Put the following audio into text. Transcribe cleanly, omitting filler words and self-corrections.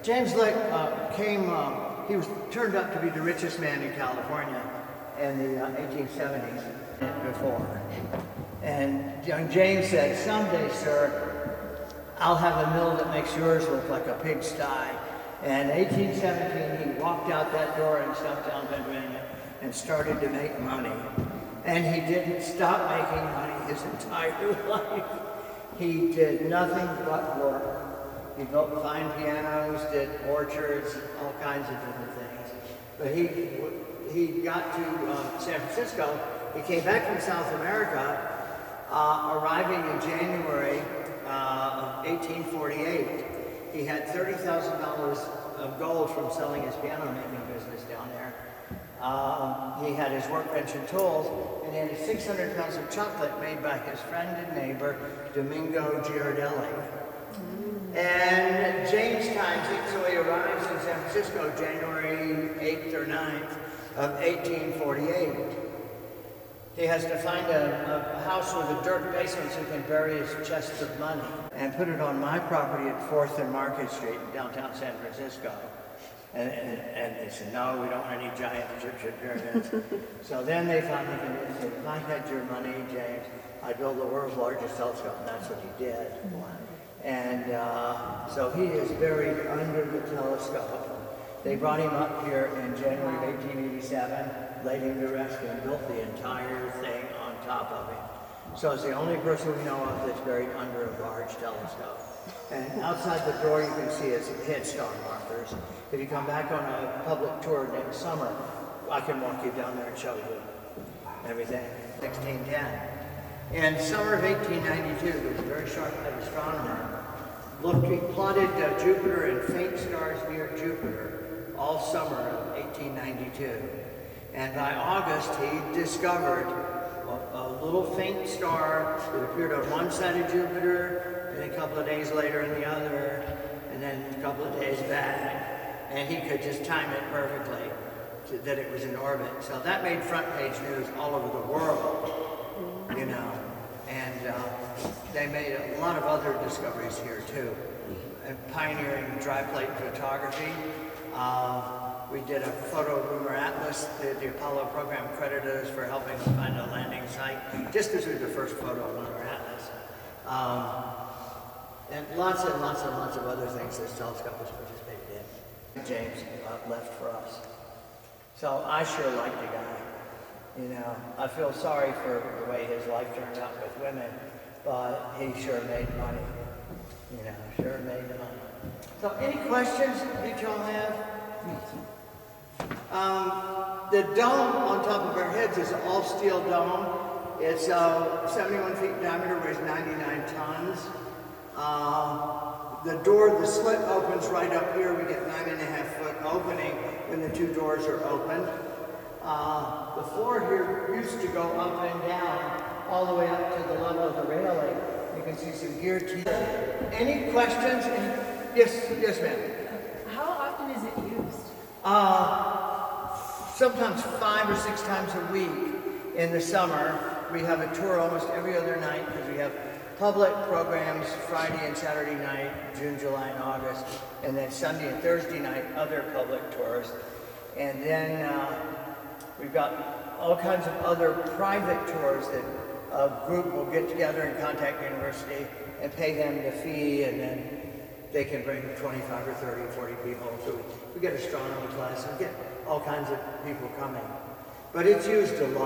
James Lick he was turned up to be the richest man in California in the 1870s before. And young James said, "Someday, sir, I'll have a mill that makes yours look like a pigsty." And in 1817, he walked out that door in Stumptown, Pennsylvania, and started to make money. And he didn't stop making money his entire life. He did nothing but work. He built fine pianos, did orchards, all kinds of different things. But he got to San Francisco. He came back from South America, arriving in January of 1848. He had $30,000 of gold from selling his piano making business down there. He had his workbench and tools, and he had 600 pounds of chocolate made by his friend and neighbor, Domingo Giardelli. And James times it, so he arrives in San Francisco January 8th or 9th of 1848. He has to find a house with a dirt basement so he can bury his chest of money and put it on my property at 4th and Market Street in downtown San Francisco. And they said, "No, we don't want any giant Egyptian pyramids." So then they finally convinced him, "If I had your money, James, I'd build the world's largest telescope," and that's what he did. And so he is buried under the telescope. They brought him up here in January of 1887, laid him to rest, and built the entire thing on top of him. So it's the only person we know of that's buried under a large telescope. And outside the door you can see his headstone markers. If you come back on a public tour next summer, I can walk you down there and show you everything. 1610. In summer of 1892, there was a very sharp-headed astronomer. He plotted Jupiter and faint stars near Jupiter all summer of 1892. And by August, he discovered a little faint star that appeared on one side of Jupiter, and a couple of days later on the other, and then a couple of days back. And he could just time it perfectly that it was in orbit. So that made front page news all over the world, you know. And they made a lot of other discoveries here too. Pioneering dry plate photography. We did a photo lunar atlas. The Apollo program credited us for helping them find a landing site, just as we were the first photo lunar atlas. And lots and lots and lots of other things this telescope has participated in. James left for us. So I sure like the guy. You know, I feel sorry for the way his life turned out with women, but he sure made money. You know, sure made money. So any questions that y'all have? The dome on top of our heads is an all-steel dome. It's 71 feet in diameter, weighs 99 tons. The door, the slit opens right up here. We get 9.5 foot opening when the two doors are open. The floor here used to go up and down all the way up to the level of the railing. You can see some gear teeth. Any questions? Yes, ma'am. How often is it used? Sometimes 5 or 6 times a week in the summer. We have a tour almost every other night because we have public programs Friday and Saturday night, June, July, and August, and then Sunday and Thursday night, other public tours. And then we've got all kinds of other private tours that a group will get together and contact the university and pay them the fee, and then they can bring 25 or 30 or 40 people. So we get astronomy class and get all kinds of people coming. But it's used a lot.